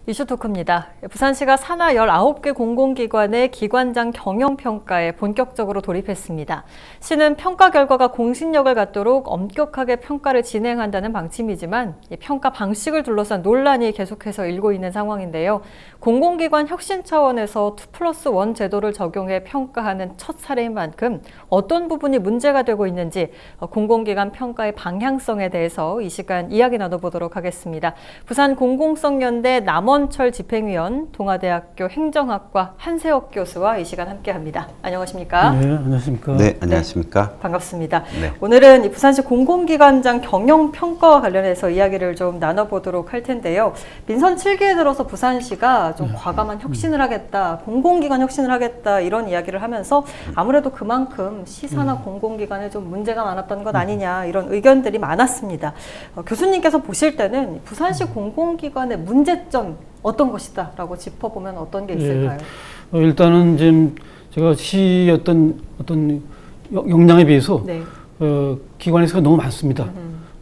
이슈 토크입니다. 부산시가 산하 19개 공공기관의 기관장 경영평가에 본격적으로 돌입했습니다. 시는 평가 결과가 공신력을 갖도록 엄격하게 평가를 진행한다는 방침이지만 평가 방식을 둘러싼 논란이 계속해서 일고 있는 상황인데요. 공공기관 혁신 차원에서 2+1 제도를 적용해 평가하는 첫 사례인 만큼 어떤 부분이 문제가 되고 있는지 공공기관 평가의 방향성에 대해서 이 시간 이야기 나눠보도록 하겠습니다. 부산공공성연대 남원철 집행위원, 동아대학교 행정학과 한세옥 교수와 이 시간 함께합니다. 안녕하십니까? 네, 안녕하십니까? 네, 안녕하십니까? 네, 반갑습니다. 네. 오늘은 이 부산시 공공기관장 경영평가와 관련해서 이야기를 좀 나눠보도록 할 텐데요. 민선 7기에 들어서 부산시가 좀 과감한 혁신을 하겠다, 공공기관 혁신을 하겠다 이런 이야기를 하면서 아무래도 그만큼 시사나 공공기관에 좀 문제가 많았던 것 아니냐 이런 의견들이 많았습니다. 교수님께서 보실 때는 부산시 공공기관의 문제점 어떤 것이다 라고 짚어보면 어떤 게 있을까요? 일단은 지금 제가 시 어떤 역량에 비해서 네. 기관에서 너무 많습니다.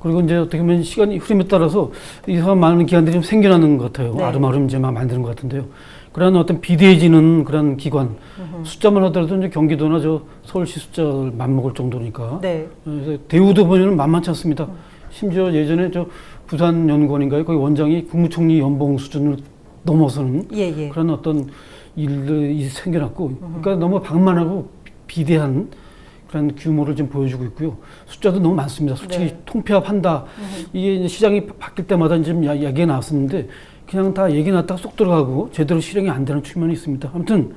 그리고 이제 어떻게 보면 시간이 흐름에 따라서 이상한 많은 기관들이 좀 생겨나는 것 같아요. 네. 아름아름 이제 막 만드는 것 같은데요. 그런 어떤 비대해지는 그런 기관 숫자만 하더라도 이제 경기도나 저 서울시 숫자를 맞먹을 정도니까. 네. 그래서 대우도 보면 만만치 않습니다. 심지어 예전에 저 부산연구원인가요? 거기 원장이 국무총리 연봉 수준을 넘어서는 그런 어떤 일들이 생겨났고, 그러니까 너무 방만하고 비대한 그런 규모를 좀 보여주고 있고요. 숫자도 너무 많습니다. 솔직히 네. 통폐합한다. 이게 이제 시장이 바뀔 때마다 이제 얘기가 나왔었는데 그냥 다 얘기 나왔다가 쏙 들어가고 제대로 실행이 안 되는 측면이 있습니다. 아무튼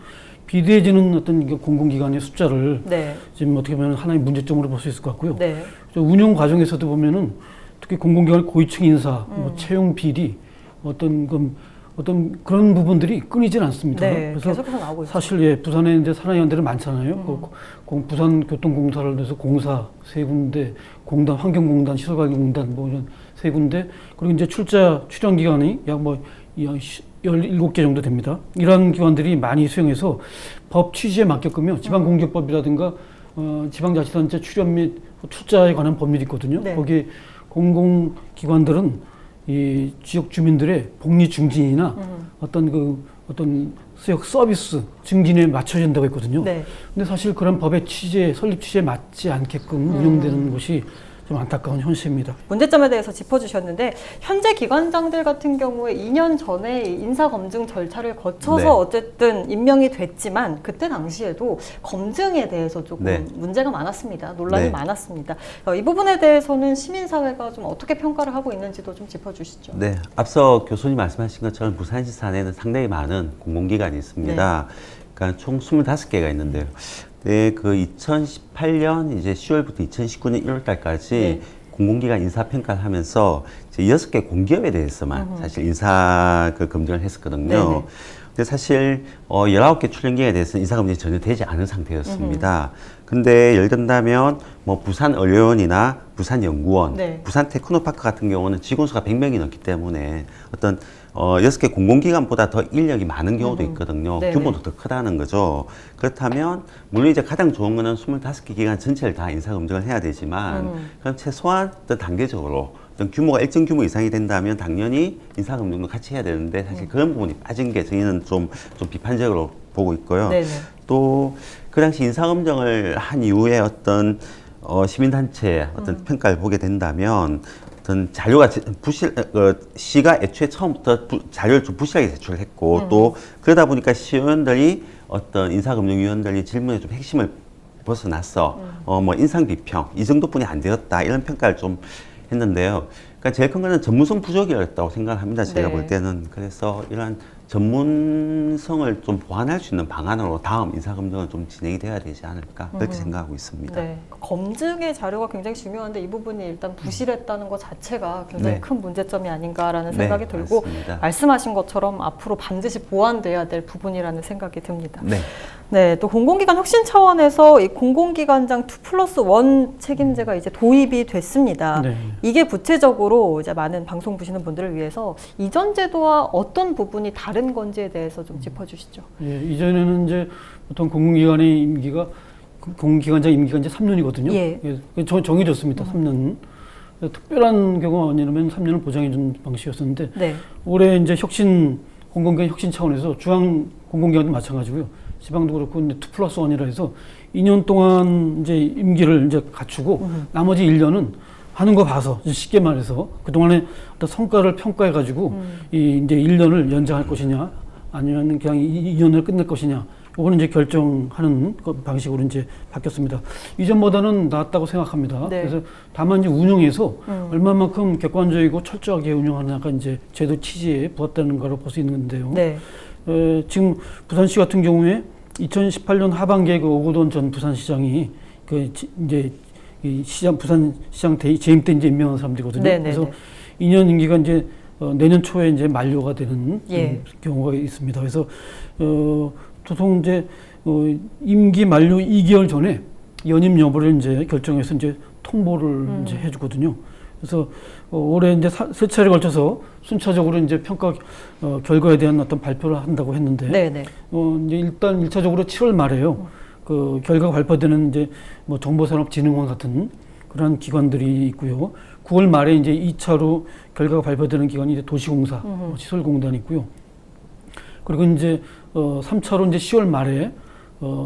비대해지는 어떤 공공기관의 숫자를 네. 지금 어떻게 보면 하나의 문제점으로 볼 수 있을 것 같고요. 네. 운영 과정에서도 보면은 특히 공공기관 고위층 인사, 뭐 채용 비리, 어떤 그런 부분들이 끊이질 않습니다. 네, 그래서 계속해서 나오고 있죠. 사실 부산에 이제 산하연대는 많잖아요. 부산교통공사를 해서 공사 세 군데, 공단, 환경공단, 시설관리공단 뭐 이런 세 군데, 그리고 이제 출연 기관이 약 17개 정도 됩니다. 이런 기관들이 많이 수용해서 법 취지에 맞게끔요. 지방공기업법이라든가 지방자치단체 출연 및 출자에 관한 법률이 있거든요. 네. 거기에 공공기관들은 이 지역 주민들의 복리 증진이나 어떤 수역 서비스 증진에 맞춰야 된다고 했거든요. 네. 근데 사실 그런 법의 취지에, 설립 취지에 맞지 않게끔 운영되는 것이 좀 안타까운 현실입니다. 문제점에 대해서 짚어주셨는데 현재 기관장들 같은 경우에 2년 전에 인사검증 절차를 거쳐서 네. 어쨌든 임명이 됐지만 그때 당시에도 검증에 대해서 조금 네. 문제가 많았습니다. 논란이 네. 많았습니다. 이 부분에 대해서는 시민사회가 좀 어떻게 평가를 하고 있는지도 좀 짚어주시죠. 네, 앞서 교수님 말씀하신 것처럼 부산시 산에는 상당히 많은 공공기관이 있습니다. 그러니까 총 25개가 있는데요. 네, 그 2018년 이제 10월부터 2019년 1월달까지 공공기관 인사평가를 하면서 이제 6개 공기업에 대해서만 사실 인사 검증을 했었거든요. 네네. 근데 사실 19개 출연기관에 대해서는 인사검증이 전혀 되지 않은 상태였습니다. 근데 예를 든다면 뭐 부산의료원이나 부산연구원, 네. 부산테크노파크 같은 경우는 직원수가 100명이 넘기 때문에 어떤 6개 공공기관보다 더 인력이 많은 경우도 있거든요. 네네. 규모도 더 크다는 거죠. 그렇다면 물론 이제 가장 좋은 거는 25개 기관 전체를 다 인사검증을 해야 되지만 그럼 최소한 어떤 단계적으로 어떤 규모가 일정 규모 이상이 된다면 당연히 인사검증도 같이 해야 되는데 사실 그런 부분이 빠진 게 저희는 좀 비판적으로 보고 있고요. 네네. 또 그 당시 인사검증을 한 이후에 어떤 시민단체의 어떤 평가를 보게 된다면 어떤 자료가 시가 애초에 처음부터 자료를 좀 부실하게 제출을 했고 또 그러다 보니까 시의원들이 어떤 인사검증위원들이 질문에 좀 핵심을 벗어났어. 뭐 인상비평 이 정도뿐이 안 되었다 이런 평가를 좀 했는데요. 그러니까 제일 큰 거는 전문성 부족이었다고 생각합니다. 제가 네. 볼 때는. 그래서 이러한 전문성을 좀 보완할 수 있는 방안으로 다음 인사검증은 좀 진행이 돼야 되지 않을까 그렇게 생각하고 있습니다. 네. 검증의 자료가 굉장히 중요한데 이 부분이 일단 부실했다는 것 자체가 굉장히 네. 큰 문제점이 아닌가라는 네, 생각이 들고 맞습니다. 말씀하신 것처럼 앞으로 반드시 보완돼야 될 부분이라는 생각이 듭니다. 네. 네, 또 공공기관 혁신 차원에서 이 공공기관장 2+1 책임제가 이제 도입이 됐습니다. 네. 이게 구체적으로 이제 많은 방송 보시는 분들을 위해서 이전 제도와 어떤 부분이 다른 건지에 대해서 좀 짚어주시죠. 예, 이전에는 이제 보통 공공기관의 임기가 공공기관장 임기가 이제 3년이거든요. 예. 정해졌습니다. 3년. 특별한 경우가 아니라면 3년을 보장해 준 방식이었었는데 네. 올해 이제 혁신 공공기관 혁신 차원에서 중앙 공공기관도 마찬가지고요. 지방도 그렇고 이제 2+1이라 해서 2년 동안 이제 임기를 이제 갖추고 나머지 1년은 하는 거 봐서 쉽게 말해서 그동안에 어떤 성과를 평가해 가지고 이 이제 1년을 연장할 것이냐 아니면 그냥 2년을 끝낼 것이냐 요거는 이제 결정하는 그 방식으로 이제 바뀌었습니다. 이전보다는 나았다고 생각합니다. 네. 그래서 다만 이제 운영에서 얼마만큼 객관적이고 철저하게 운영하느냐가 이제 제도 취지에 부합되는 거로 볼 수 있는데요. 네. 지금 부산시 같은 경우에 2018년 하반기에 그 오거돈 전 부산시장이 그 이제 이 시장 부산시장 재임 때 이제 임명한 사람들이거든요. 네, 네, 그래서 네. 2년 임기가 이제 내년 초에 이제 만료가 되는 예. 경우가 있습니다. 그래서 보통 이제 임기 만료 2개월 전에 연임 여부를 이제 결정해서 이제 통보를 이제 해주거든요. 그래서 올해 이제 세 차례에 걸쳐서 순차적으로 이제 평가 결과에 대한 어떤 발표를 한다고 했는데, 네네. 이제 일단 1차적으로 7월 말에요. 그 결과가 발표되는 이제 뭐 정보산업진흥원 같은 그런 기관들이 있고요. 9월 말에 이제 2차로 결과가 발표되는 기관이 이제 도시공사, 시설공단이 있고요. 그리고 이제 3차로 이제 10월 말에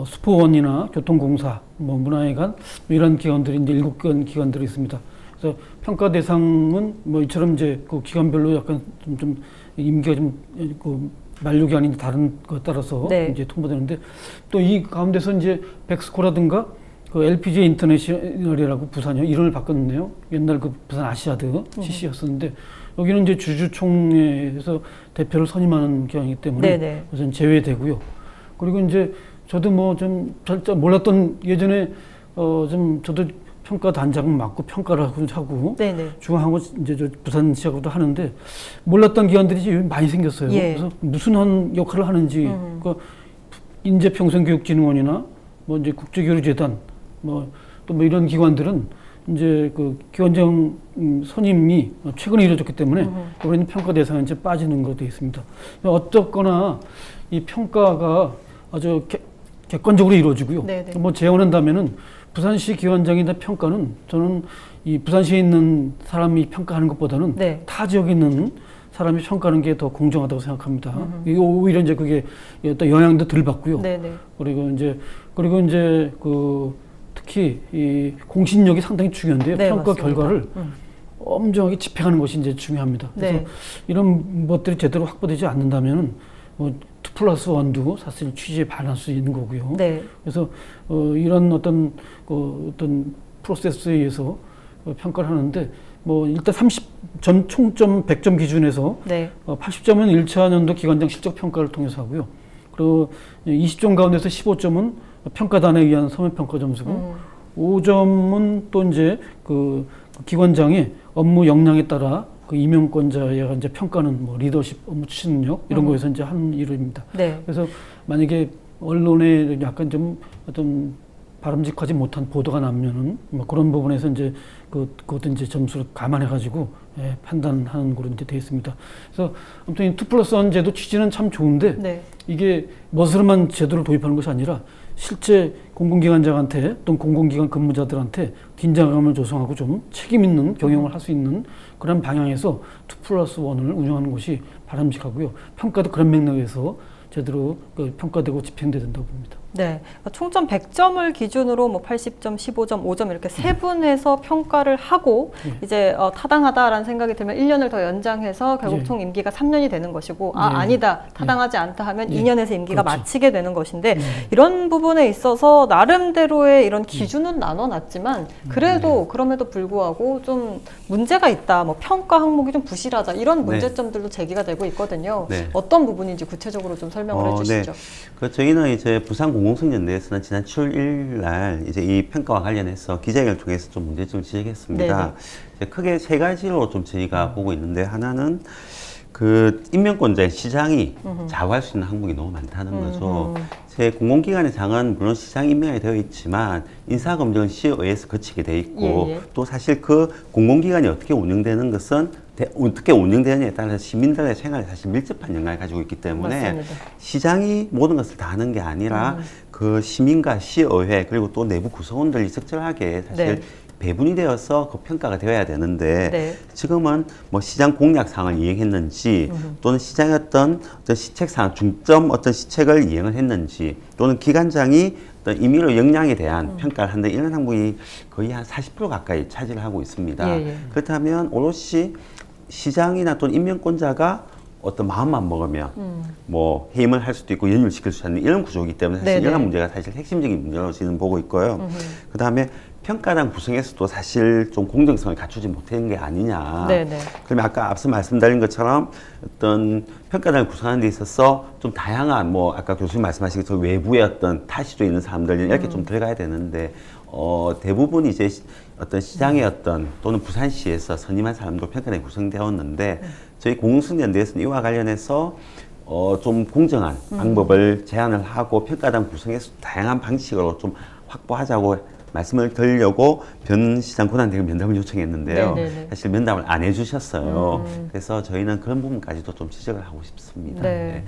수포원이나 교통공사, 뭐 문화회관 이런 기관들이 이제 7개 기관들이 있습니다. 그래서 평가 대상은 뭐 이처럼 이제 그 기관별로 약간 좀 임기가 그 만료 기간이 다른 것에 따라서 네. 이제 통보되는데 또 이 가운데서 이제 백스코라든가 그 LPG 인터내셔널이라고 부산이요 이름을 바꿨네요. 옛날 그 부산 아시아드 CC였었는데 여기는 이제 주주총회에서 대표를 선임하는 기관이기 때문에 네네. 우선 제외되고요. 그리고 이제 저도 뭐 좀 잘 몰랐던 예전에 좀 저도 평가 단장을 맡고 평가를 하고 네네. 중앙하고 이제 저 부산시하고도 하는데 몰랐던 기관들이 지금 많이 생겼어요. 예. 그래서 무슨 역할을 하는지 그 인재평생교육진흥원이나 뭐 이제 국제교류재단 뭐 또 뭐 이런 기관들은 이제 그 기관장 선임이 최근에 이루어졌기 때문에 우리는 평가 대상에 이제 빠지는 것도 있습니다. 어쨌거나 이 평가가 아주 객관적으로 이루어지고요. 네네. 뭐 제언한다면은 부산시 기관장이나 평가는 저는 이 부산시에 있는 사람이 평가하는 것보다는 네. 타 지역에 있는 사람이 평가하는 게 더 공정하다고 생각합니다. 이게 오히려 이제 그게 또 영향도 덜 받고요. 네네. 그리고 이제 그 특히 이 공신력이 상당히 중요한데요. 네, 평가 맞습니다. 결과를 엄정하게 집행하는 것이 이제 중요합니다. 그래서 네. 이런 것들이 제대로 확보되지 않는다면은 뭐 2+1도 사실 취지에 반할 수 있는 거고요. 네. 그래서 이런 어떤 프로세스에 의해서 평가를 하는데 뭐 일단 30점 총점 100점 기준에서 네. 80점은 1차 년도 기관장 실적 평가를 통해서 하고요. 그리고 20점 가운데서 15점은 평가단에 의한 서면 평가 점수고 5점은 또 이제 그 기관장의 업무 역량에 따라 그 임용권자의 이제 평가는 뭐 리더십, 업무 추진 능력 이런 거에서 이제 한 이름입니다. 네. 그래서 만약에 언론에 약간 좀 어떤 바람직하지 못한 보도가 나면은 뭐 그런 부분에서 이제 그것도 이제 점수를 감안해 가지고 판단하는 걸로 이제 되어 있습니다. 그래서 아무튼 이 2+1 제도 취지는 참 좋은데 네. 이게 멋으로만 제도를 도입하는 것이 아니라 실제 공공기관장한테 또는 공공기관 근무자들한테 긴장감을 조성하고 좀 책임 있는 경영을 할 수 있는 그런 방향에서 2+1을 운영하는 것이 바람직하고요. 평가도 그런 맥락에서 제대로 평가되고 집행돼야 된다고 봅니다. 네. 그러니까 총점 100점을 기준으로 뭐 80점, 15점, 5점 이렇게 세분해서 평가를 하고 이제 타당하다라는 생각이 들면 1년을 더 연장해서 결국 예. 총 임기가 3년이 되는 것이고 예. 아니다. 타당하지 않다 하면 예. 2년에서 임기가 그렇죠. 마치게 되는 것인데 이런 부분에 있어서 나름대로의 이런 기준은 나눠놨지만 그래도 그럼에도 불구하고 좀 문제가 있다. 뭐 평가 항목이 좀 부실하다. 이런 문제점들도 제기가 되고 있거든요. 네. 어떤 부분인지 구체적으로 좀 설명을 해주시죠. 네. 저희는 이제 부산 공공성연대에서는 지난 7월 1일 날 이제 이 평가와 관련해서 기자회견을 통해서 좀 문제점을 지적했습니다. 이제 크게 세 가지로 좀 저희가 보고 있는데 하나는 그 임명권자의 시장이 좌우할 수 있는 항목이 너무 많다는 거죠. 제 공공기관의 장은 물론 시장 임명이 되어 있지만 인사검증은 시에 의해서 거치게 돼 있고 예, 예. 또 사실 그 공공기관이 어떻게 운영되는 것은 어떻게 운영되느냐에 따라서 시민들의 생활에 사실 밀접한 영향을 가지고 있기 때문에 맞습니다. 시장이 모든 것을 다 하는 게 아니라 그 시민과 시의회 그리고 또 내부 구성원들이 적절하게 사실 네. 배분이 되어서 그 평가가 되어야 되는데 네. 지금은 뭐 시장 공략상을 이행했는지 또는 시장의 어떤 시책상 중점 어떤 시책을 이행을 했는지 또는 기관장이 어떤 임의로 역량에 대한 평가를 한다 이런 항목이 거의 한 40% 가까이 차지를 하고 있습니다. 예, 예. 그렇다면 오롯이 시장이나 또는 임명권자가 어떤 마음만 먹으면 뭐 해임을 할 수도 있고 연유를 시킬 수 있는 이런 구조이기 때문에 사실 네네. 이런 문제가 사실 핵심적인 문제로 저는 보고 있고요. 그 다음에 평가단 구성에서도 사실 좀 공정성을 갖추지 못한 게 아니냐. 네네. 그러면 아까 앞서 말씀드린 것처럼 어떤 평가단을 구성하는 데 있어서 좀 다양한 뭐 아까 교수님 말씀하신 것처럼 외부의 어떤 타시도 있는 사람들 이렇게 좀 들어가야 되는데 대부분 이제 어떤 시장의 어떤 또는 부산시에서 선임한 사람도 평가단이 구성되었는데 저희 공공성연대에서는 이와 관련해서 좀 공정한 방법을 제안을 하고 평가단 구성에서 다양한 방식으로 좀 확보하자고 말씀을 드리려고 변시장 권한대행 면담을 요청했는데요. 네네네. 사실 면담을 안 해주셨어요. 그래서 저희는 그런 부분까지도 좀 지적을 하고 싶습니다. 네.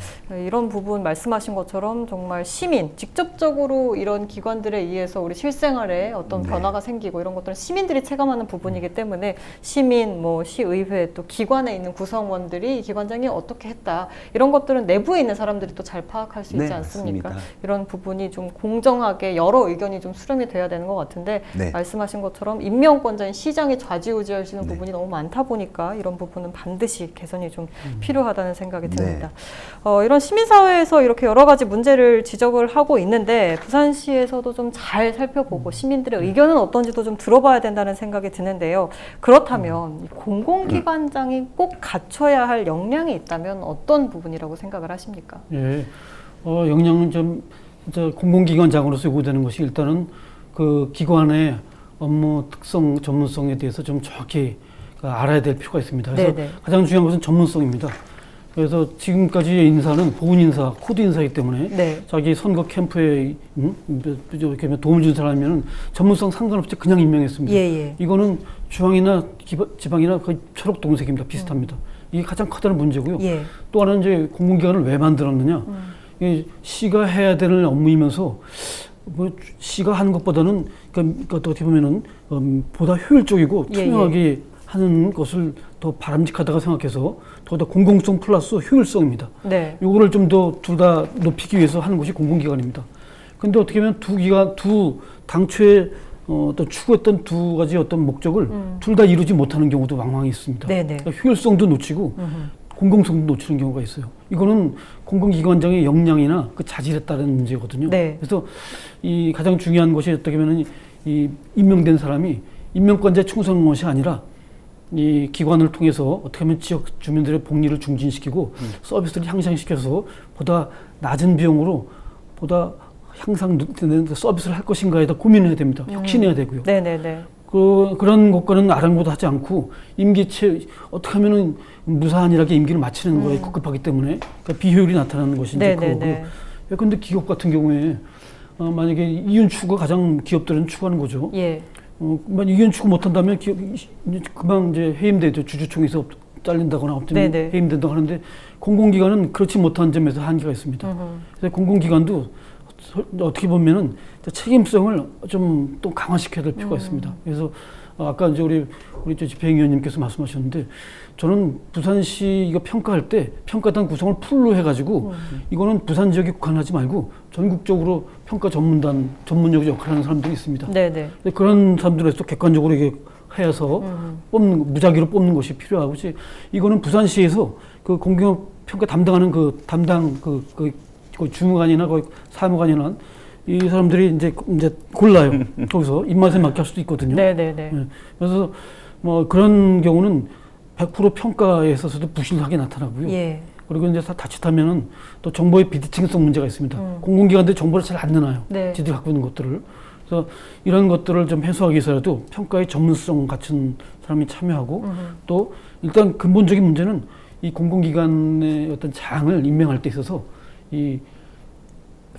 이런 부분 말씀하신 것처럼 정말 시민, 직접적으로 이런 기관들에 의해서 우리 실생활에 어떤 네. 변화가 생기고 이런 것들은 시민들이 체감하는 부분이기 때문에 시민, 뭐 시의회 또 기관에 있는 구성원들이 이 기관장이 어떻게 했다 이런 것들은 내부에 있는 사람들이 또 잘 파악할 수 있지 네, 않습니까? 맞습니다. 이런 부분이 좀 공정하게 여러 의견이 좀 수렴이 돼야 되는 것 같은데 네. 말씀하신 것처럼 임명권자인 시장이 좌지우지할 수 있는 네. 부분이 너무 많다 보니까 이런 부분은 반드시 개선이 좀 필요하다는 생각이 네. 듭니다. 이런 시민사회에서 이렇게 여러 가지 문제를 지적을 하고 있는데 부산시에서도 좀 잘 살펴보고 시민들의 의견은 어떤지도 좀 들어봐야 된다는 생각이 드는데요. 그렇다면 공공기관장이 꼭 갖춰야 할 역량이 있다면 어떤 부분이라고 생각을 하십니까? 예, 역량은 좀 공공기관장으로서 요구되는 것이 일단은 그 기관의 업무 특성, 전문성에 대해서 좀 정확히 알아야 될 필요가 있습니다. 그래서 네네. 가장 중요한 것은 전문성입니다. 그래서 지금까지의 인사는 보훈 인사, 코드 인사이기 때문에 네. 자기 선거 캠프에 이렇게 도움을 준 사람이면 전문성 상관없이 그냥 임명했습니다. 예. 이거는 중앙이나 지방이나 거의 초록 동색입니다. 비슷합니다. 이게 가장 커다란 문제고요. 예. 또 하나는 이제 공공기관을 왜 만들었느냐? 이 시가 해야 되는 업무이면서 뭐 시가 하는 것보다는 그러니까 어떻게 보면은 보다 효율적이고 예, 투명하게 하는 것을 더 바람직하다고 생각해서 더 공공성 플러스 효율성입니다. 네. 요거를 좀 더 둘 다 높이기 위해서 하는 것이 공공기관입니다. 근데 어떻게 보면 당초에 어떤 추구했던 두 가지 어떤 목적을 둘 다 이루지 못하는 경우도 왕왕 있습니다. 네네. 그러니까 효율성도 놓치고 공공성도 놓치는 경우가 있어요. 이거는 공공기관장의 역량이나 그 자질에 따른 문제거든요. 네. 그래서 이 가장 중요한 것이 어떻게 보면 이 임명된 사람이 임명권자에 충성한 것이 아니라 이 기관을 통해서 어떻게 하면 지역 주민들의 복리를 중진시키고 서비스를 향상시켜서 보다 낮은 비용으로 보다 향상되는 서비스를 할 것인가에 다 고민해야 됩니다. 혁신해야 되고요. 네네네. 그런 것과는 아랑곳하지 않고 어떻게 하면은 무사안일하게 임기를 마치는 거에 급급하기 때문에 그러니까 비효율이 나타나는 것이 이제 그거고요. 근데 기업 같은 경우에 만약에 이윤 추구가 가장 기업들은 추구하는 거죠. 예. 만약 이윤 추구 못한다면 기업 금방 이제 해임되죠. 주주총회에서 잘린다거나 없으면 해임된다고 하는데 공공기관은 그렇지 못한 점에서 한계가 있습니다. 그래서 공공기관도 어떻게 보면은 책임성을 좀 또 강화시켜야 될 필요가 있습니다. 그래서 아까 이제 우리 집행위원님께서 말씀하셨는데 저는 부산시 이거 평가할 때 평가단 구성을 풀로 해가지고 이거는 부산 지역에 국한하지 말고 전국적으로 평가 전문적 역할을 하는 사람들이 있습니다. 네네. 그런 사람들에서 객관적으로 이게 해서 무작위로 뽑는 것이 필요하고 이거는 부산시에서 그 공기업 평가 담당하는 그 주무관이나 사무관이나 이 사람들이 이제 골라요. 거기서 입맛에 맞게 할 수도 있거든요. 네네네. 그래서 뭐 그런 경우는 100% 평가에 있어서도 부실하게 나타나고요. 예. 그리고 이제 자칫하면은 또 정보의 비대칭성 문제가 있습니다. 공공기관들이 정보를 잘 안 내놔요. 네. 지들이 갖고 있는 것들을. 그래서 이런 것들을 좀 해소하기 위해서라도 평가의 전문성 갖춘 사람이 참여하고 또 일단 근본적인 문제는 이 공공기관의 어떤 장을 임명할 때 있어서 이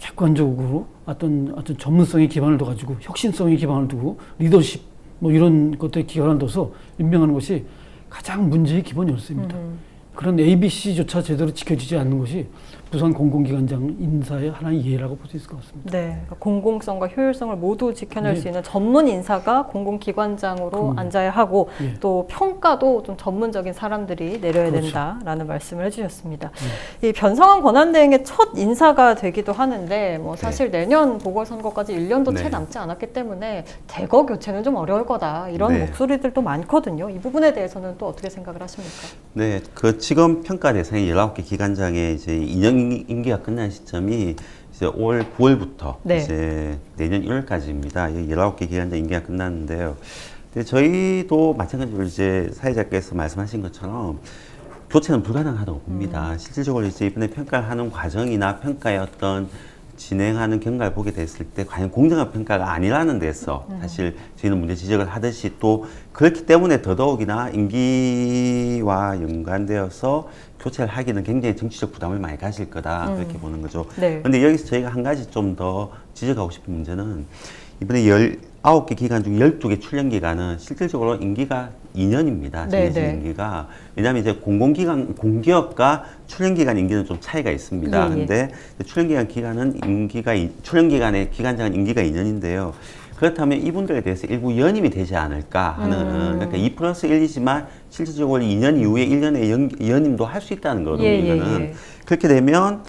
객관적으로 어떤 전문성의 기반을 둬가지고 혁신성의 기반을 두고 리더십 뭐 이런 것들에 기반을 둬서 임명하는 것이 가장 문제의 기본 열쇠입니다. 그런 ABC조차 제대로 지켜지지 않는 것이 부산 공공기관장 인사의 하나의 예라고 볼 수 있을 것 같습니다. 네, 그러니까 공공성과 효율성을 모두 지켜낼 네. 수 있는 전문 인사가 공공기관장으로 앉아야 하고 예. 또 평가도 좀 전문적인 사람들이 내려야 그렇죠. 된다라는 말씀을 해주셨습니다. 이 변성한 권한대행의 첫 인사가 되기도 하는데 뭐 사실 내년 보궐선거까지 1년도 채 네. 남지 않았기 때문에 대거 교체는 좀 어려울 거다 이런 네. 목소리들도 많거든요. 이 부분에 대해서는 또 어떻게 생각을 하십니까? 네, 그 지금 평가 대상이 19개 기관장의 이제 2년 임기가 끝난 시점이 이제 올 9월부터 네. 이제 내년 1월까지입니다. 19개 기관장 임기가 끝났는데요. 근데 저희도 마찬가지로 이제 사회자께서 말씀하신 것처럼 교체는 불가능하다고 봅니다. 실질적으로 이제 이번에 평가를 하는 과정이나 평가의 어떤 진행하는 경과를 보게 됐을 때 과연 공정한 평가가 아니라는 데서 사실 저희는 문제 지적을 하듯이 또 그렇기 때문에 더더욱이나 임기와 연관되어서 교체를 하기는 굉장히 정치적 부담을 많이 가질 거다 그렇게 보는 거죠. 네. 그런데 여기서 저희가 한 가지 좀 더 지적하고 싶은 문제는 이번에 19개 기관 중 12개 출연 기관은 실질적으로 임기가 2년입니다. 네, 정해진 네. 임기가. 왜냐하면 이제 공공기관, 공기업과 출연기관 임기는 좀 차이가 있습니다. 예, 예. 근데 출연기관 기관은 출연기관의 기관장은 임기가 2년인데요. 그렇다면 이분들에 대해서 일부 연임이 되지 않을까 하는, 그러니까 2+1이지만 실질적으로 2년 이후에 1년의 연임도 할 수 있다는 거거든요. 예, 이거는. 예. 그렇게 되면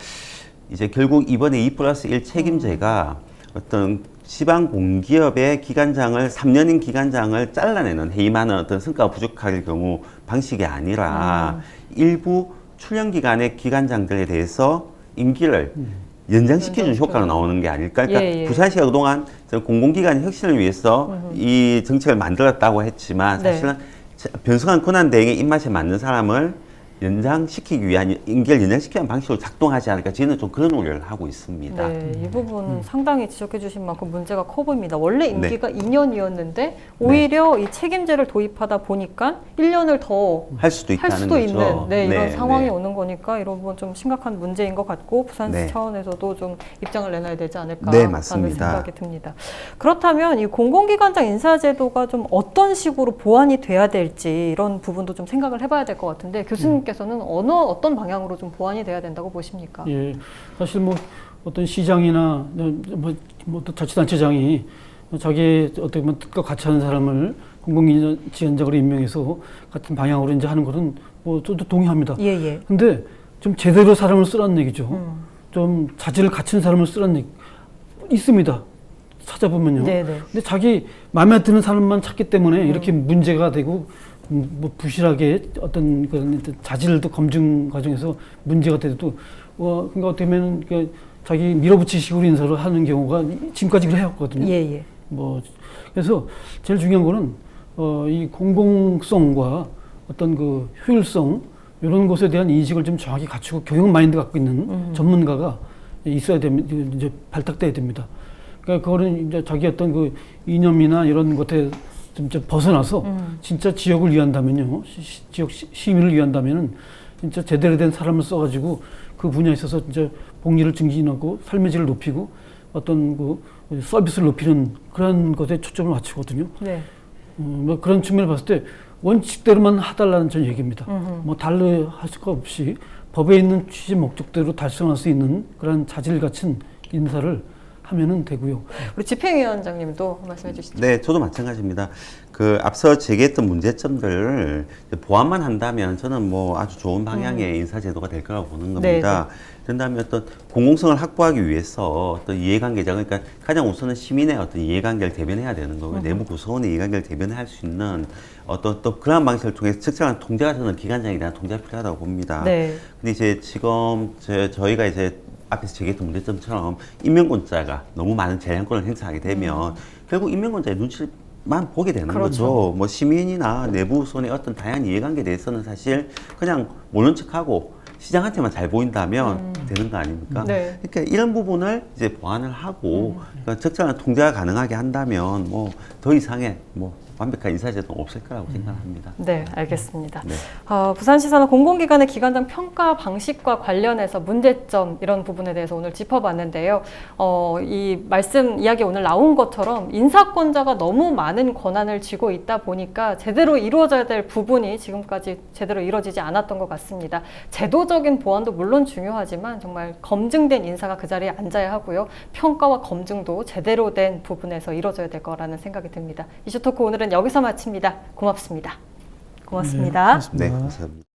이제 결국 이번에 2+1 책임제가 어떤 지방 공기업의 기관장을 3년인 기관장을 잘라내는 해임하는 어떤 성과가 부족할 경우 방식이 아니라 일부 출연 기관의 기관장들에 대해서 임기를 연장시켜주는 효과가 나오는 게 아닐까. 그러니까 예, 예. 부산시가 그동안 공공기관의 혁신을 위해서 이 정책을 만들었다고 했지만 네. 사실은 변성한 권한대행의 입맛에 맞는 사람을 연장시키기 위한 임기를 연장시키는 방식으로 작동하지 않을까 저희는 좀 그런 우려를 하고 있습니다. 네, 이 부분은 상당히 지적해 주신 만큼 문제가 커 보입니다. 원래 네. 임기가 2년이었는데 오히려 이 책임제를 도입하다 보니까 1년을 더 할 수도 할 있다는 수도 거죠. 있는 이런 상황이 네. 오는 거니까 이런 부분 좀 심각한 문제인 것 같고 부산시 네. 차원에서도 좀 입장을 내놔야 되지 않을까 네, 하는 맞습니다. 생각이 듭니다. 그렇다면 이 공공기관장 인사제도가 좀 어떤 식으로 보완이 돼야 될지 이런 부분도 좀 생각을 해봐야 될 것 같은데 교수님께서는 어떤 방향으로 좀 보완이 돼야 된다고 보십니까? 예, 사실 뭐 어떤 시장이나 어떤 자치단체장이 자기의 어떻게 보면 뜻과 같이 하는 사람을 공공기관장으로 임명해서 같은 방향으로 이제 하는 것은 뭐 저도 동의합니다. 예, 예. 근데 좀 제대로 사람을 쓰라는 얘기죠. 좀 자질을 갖춘 사람을 쓰라는 얘기 있습니다. 찾아보면요. 네네. 근데 자기 마음에 드는 사람만 찾기 때문에 이렇게 문제가 되고 뭐 부실하게 어떤 그런 자질도 검증 과정에서 문제가 돼도 그러니까 어떻게 보면 자기 밀어붙이식으로 인사를 하는 경우가 지금까지 그래 왔거든요. 예, 예. 뭐 그래서 제일 중요한 거는 이 공공성과 어떤 그 효율성 이런 것에 대한 인식을 좀 정확히 갖추고 경영 마인드 갖고 있는 전문가가 있어야 됩니다. 이제 발탁돼야 됩니다. 그러니까 그거는 이제 자기 어떤 그 이념이나 이런 것에 좀 벗어나서 진짜 지역을 위한다면요, 지역 시민을 위한다면은 진짜 제대로 된 사람을 써가지고 그 분야에 있어서 진짜 복리를 증진하고 삶의 질을 높이고 어떤 그 서비스를 높이는 그런 것에 초점을 맞추거든요. 네. 뭐 그런 측면을 봤을 때 원칙대로만 해달라는 전 얘기입니다. 뭐 달리 할 수가 없이 법에 있는 취지 목적대로 달성할 수 있는 그런 자질 갖춘 인사를 하면은 되고요. 우리 집행위원장님도 말씀해 주시죠. 네, 저도 마찬가지입니다. 그 앞서 제기했던 문제점들을 보완만 한다면 저는 뭐 아주 좋은 방향의 인사제도가 될 거라고 보는 겁니다. 그런다면 어떤 공공성을 확보하기 위해서 어떤 이해관계자, 그러니까 가장 우선은 시민의 어떤 이해관계를 대변해야 되는 거고요. 내부 구성원의 이해관계를 대변할 수 있는 어떤 또 그러한 방식을 통해서 적절한 통제가 저는 기관장에 대한 통제가 필요하다고 봅니다. 네. 근데 이제 지금 저희가 이제 앞에서 제기했던 문제점처럼 임명권자가 너무 많은 재량권을 행사하게 되면 결국 임명권자의 눈치만 보게 되는 그렇죠. 거죠. 뭐 시민이나 내부선의 어떤 다양한 이해관계에 대해서는 사실 그냥 모른 척하고 시장한테만 잘 보인다면 되는 거 아닙니까? 네. 그러니까 이런 부분을 이제 보완을 하고 그러니까 적절한 통제가 가능하게 한다면 뭐 더 이상의 뭐 완벽한 인사제도는 없을 거라고 생각합니다. 네, 알겠습니다. 네. 부산시사는 공공기관의 기관장 평가 방식과 관련해서 문제점 이런 부분에 대해서 오늘 짚어봤는데요. 이 말씀 이야기 오늘 나온 것처럼 인사권자가 너무 많은 권한을 쥐고 있다 보니까 제대로 이루어져야 될 부분이 지금까지 제대로 이루어지지 않았던 것 같습니다. 제도적인 보완도 물론 중요하지만 정말 검증된 인사가 그 자리에 앉아야 하고요. 평가와 검증도 제대로 된 부분에서 이루어져야 될 거라는 생각이 듭니다. 이슈토크 오늘은 여기서 마칩니다. 고맙습니다. 고맙습니다. 고맙습니다. 네, 감사합니다.